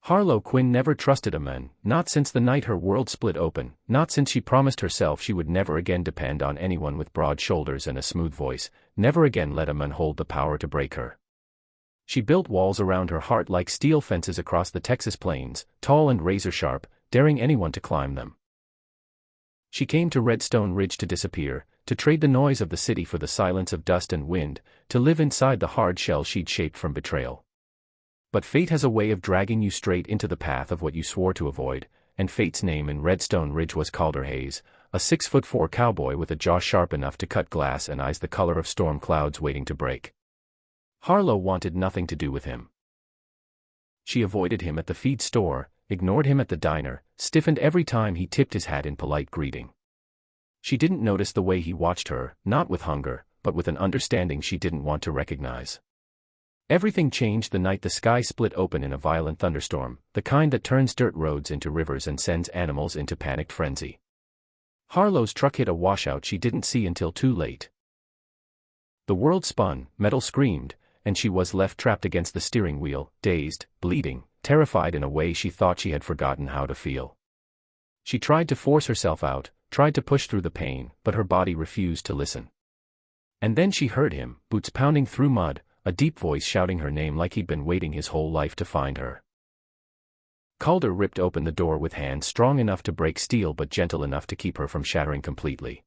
Harlow Quinn never trusted a man, not since the night her world split open, not since she promised herself she would never again depend on anyone with broad shoulders and a smooth voice, never again let a man hold the power to break her. She built walls around her heart like steel fences across the Texas plains, tall and razor-sharp, daring anyone to climb them. She came to Redstone Ridge to disappear, to trade the noise of the city for the silence of dust and wind, to live inside the hard shell she'd shaped from betrayal. But fate has a way of dragging you straight into the path of what you swore to avoid, and fate's name in Redstone Ridge was Calder Hayes, a 6'4" cowboy with a jaw sharp enough to cut glass and eyes the color of storm clouds waiting to break. Harlow wanted nothing to do with him. She avoided him at the feed store, ignored him at the diner, stiffened every time he tipped his hat in polite greeting. She didn't notice the way he watched her, not with hunger, but with an understanding she didn't want to recognize. Everything changed the night the sky split open in a violent thunderstorm, the kind that turns dirt roads into rivers and sends animals into panicked frenzy. Harlow's truck hit a washout she didn't see until too late. The world spun, metal screamed, and she was left trapped against the steering wheel, dazed, bleeding, terrified in a way she thought she had forgotten how to feel. She tried to force herself out, tried to push through the pain, but her body refused to listen. And then she heard him, boots pounding through mud, a deep voice shouting her name like he'd been waiting his whole life to find her. Calder ripped open the door with hands strong enough to break steel but gentle enough to keep her from shattering completely.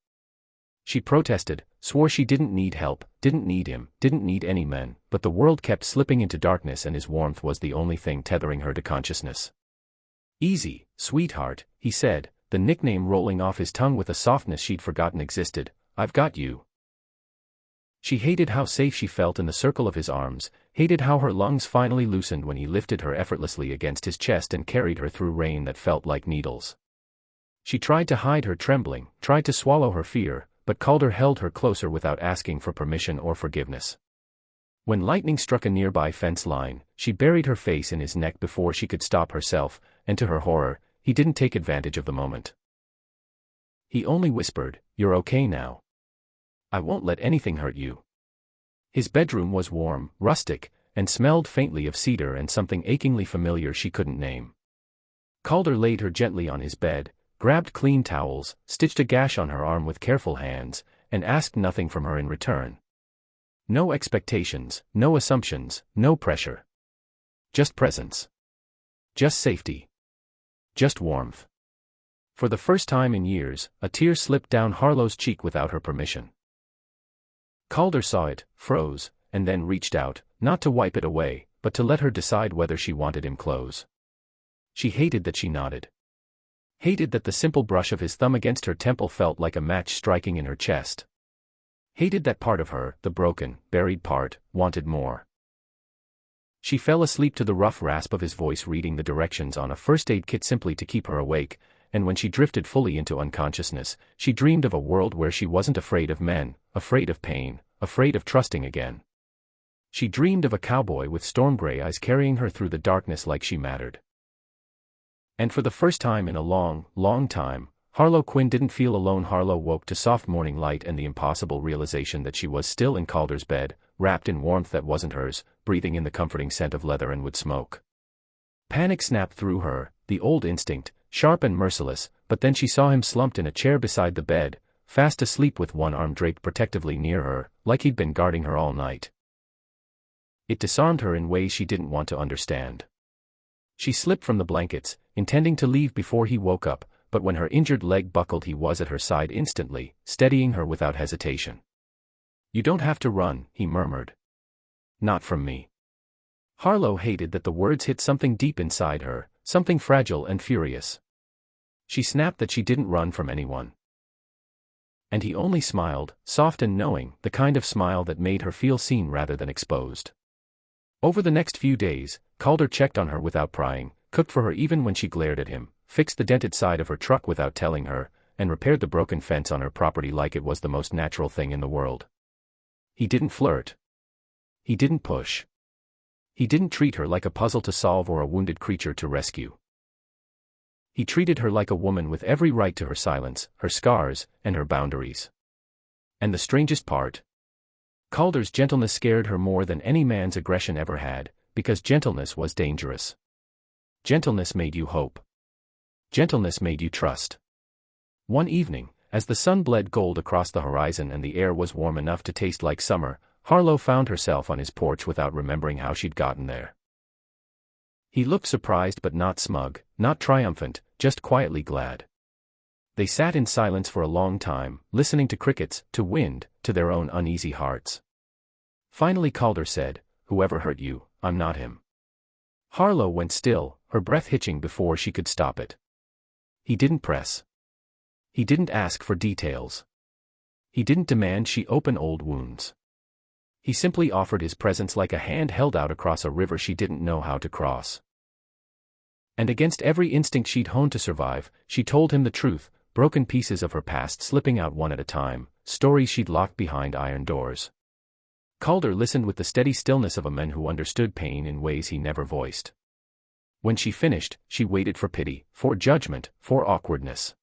She protested, swore she didn't need help, didn't need him, didn't need any men, but the world kept slipping into darkness and his warmth was the only thing tethering her to consciousness. "Easy, sweetheart," he said, the nickname rolling off his tongue with a softness she'd forgotten existed. "I've got you." She hated how safe she felt in the circle of his arms, hated how her lungs finally loosened when he lifted her effortlessly against his chest and carried her through rain that felt like needles. She tried to hide her trembling, tried to swallow her fear, but Calder held her closer without asking for permission or forgiveness. When lightning struck a nearby fence line, she buried her face in his neck before she could stop herself, and to her horror, he didn't take advantage of the moment. He only whispered, "You're okay now. I won't let anything hurt you." His bedroom was warm, rustic, and smelled faintly of cedar and something achingly familiar she couldn't name. Calder laid her gently on his bed, grabbed clean towels, stitched a gash on her arm with careful hands, and asked nothing from her in return. No expectations, no assumptions, no pressure. Just presence. Just safety. Just warmth. For the first time in years, a tear slipped down Harlow's cheek without her permission. Calder saw it, froze, and then reached out, not to wipe it away, but to let her decide whether she wanted him close. She hated that she nodded. Hated that the simple brush of his thumb against her temple felt like a match striking in her chest. Hated that part of her, the broken, buried part, wanted more. She fell asleep to the rough rasp of his voice reading the directions on a first aid kit simply to keep her awake, and when she drifted fully into unconsciousness, she dreamed of a world where she wasn't afraid of men, afraid of pain, afraid of trusting again. She dreamed of a cowboy with storm-gray eyes carrying her through the darkness like she mattered. And for the first time in a long, long time, Harlow Quinn didn't feel alone. Harlow woke to soft morning light and the impossible realization that she was still in Calder's bed, wrapped in warmth that wasn't hers, breathing in the comforting scent of leather and wood smoke. Panic snapped through her, the old instinct, sharp and merciless, but then she saw him slumped in a chair beside the bed, fast asleep with one arm draped protectively near her, like he'd been guarding her all night. It disarmed her in ways she didn't want to understand. She slipped from the blankets, intending to leave before he woke up, but when her injured leg buckled he was at her side instantly, steadying her without hesitation. "You don't have to run," he murmured. "Not from me." Harlow hated that the words hit something deep inside her, something fragile and furious. She snapped that she didn't run from anyone. And he only smiled, soft and knowing, the kind of smile that made her feel seen rather than exposed. Over the next few days, Calder checked on her without prying, cooked for her even when she glared at him, fixed the dented side of her truck without telling her, and repaired the broken fence on her property like it was the most natural thing in the world. He didn't flirt. He didn't push. He didn't treat her like a puzzle to solve or a wounded creature to rescue. He treated her like a woman with every right to her silence, her scars, and her boundaries. And the strangest part? Calder's gentleness scared her more than any man's aggression ever had, because gentleness was dangerous. Gentleness made you hope. Gentleness made you trust. One evening, as the sun bled gold across the horizon and the air was warm enough to taste like summer, Harlow found herself on his porch without remembering how she'd gotten there. He looked surprised but not smug, not triumphant, just quietly glad. They sat in silence for a long time, listening to crickets, to wind, to their own uneasy hearts. Finally Calder said, "Whoever hurt you, I'm not him." Harlow went still, her breath hitching before she could stop it. He didn't press. He didn't ask for details. He didn't demand she open old wounds. He simply offered his presence like a hand held out across a river she didn't know how to cross. And against every instinct she'd honed to survive, she told him the truth, broken pieces of her past slipping out one at a time, stories she'd locked behind iron doors. Calder listened with the steady stillness of a man who understood pain in ways he never voiced. When she finished, she waited for pity, for judgment, for awkwardness.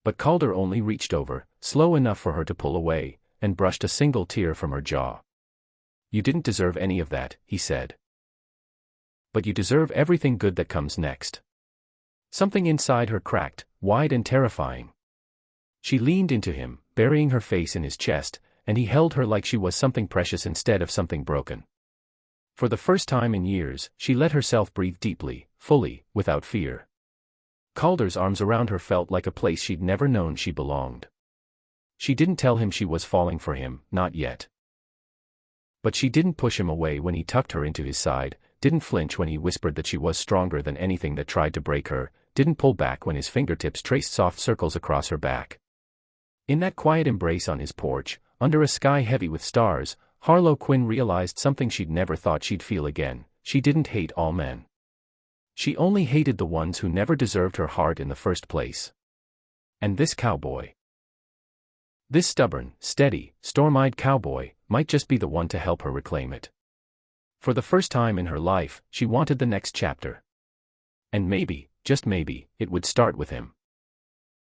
But Calder only reached over, slow enough for her to pull away, and brushed a single tear from her jaw. "You didn't deserve any of that," he said. "But you deserve everything good that comes next." Something inside her cracked, wide and terrifying. She leaned into him, burying her face in his chest, and he held her like she was something precious instead of something broken. For the first time in years, she let herself breathe deeply, fully, without fear. Calder's arms around her felt like a place she'd never known she belonged. She didn't tell him she was falling for him, not yet. But she didn't push him away when he tucked her into his side, didn't flinch when he whispered that she was stronger than anything that tried to break her, didn't pull back when his fingertips traced soft circles across her back. In that quiet embrace on his porch, under a sky heavy with stars, Harlow Quinn realized something she'd never thought she'd feel again: she didn't hate all men. She only hated the ones who never deserved her heart in the first place. And this cowboy. This stubborn, steady, storm-eyed cowboy might just be the one to help her reclaim it. For the first time in her life, she wanted the next chapter. And maybe, just maybe, it would start with him.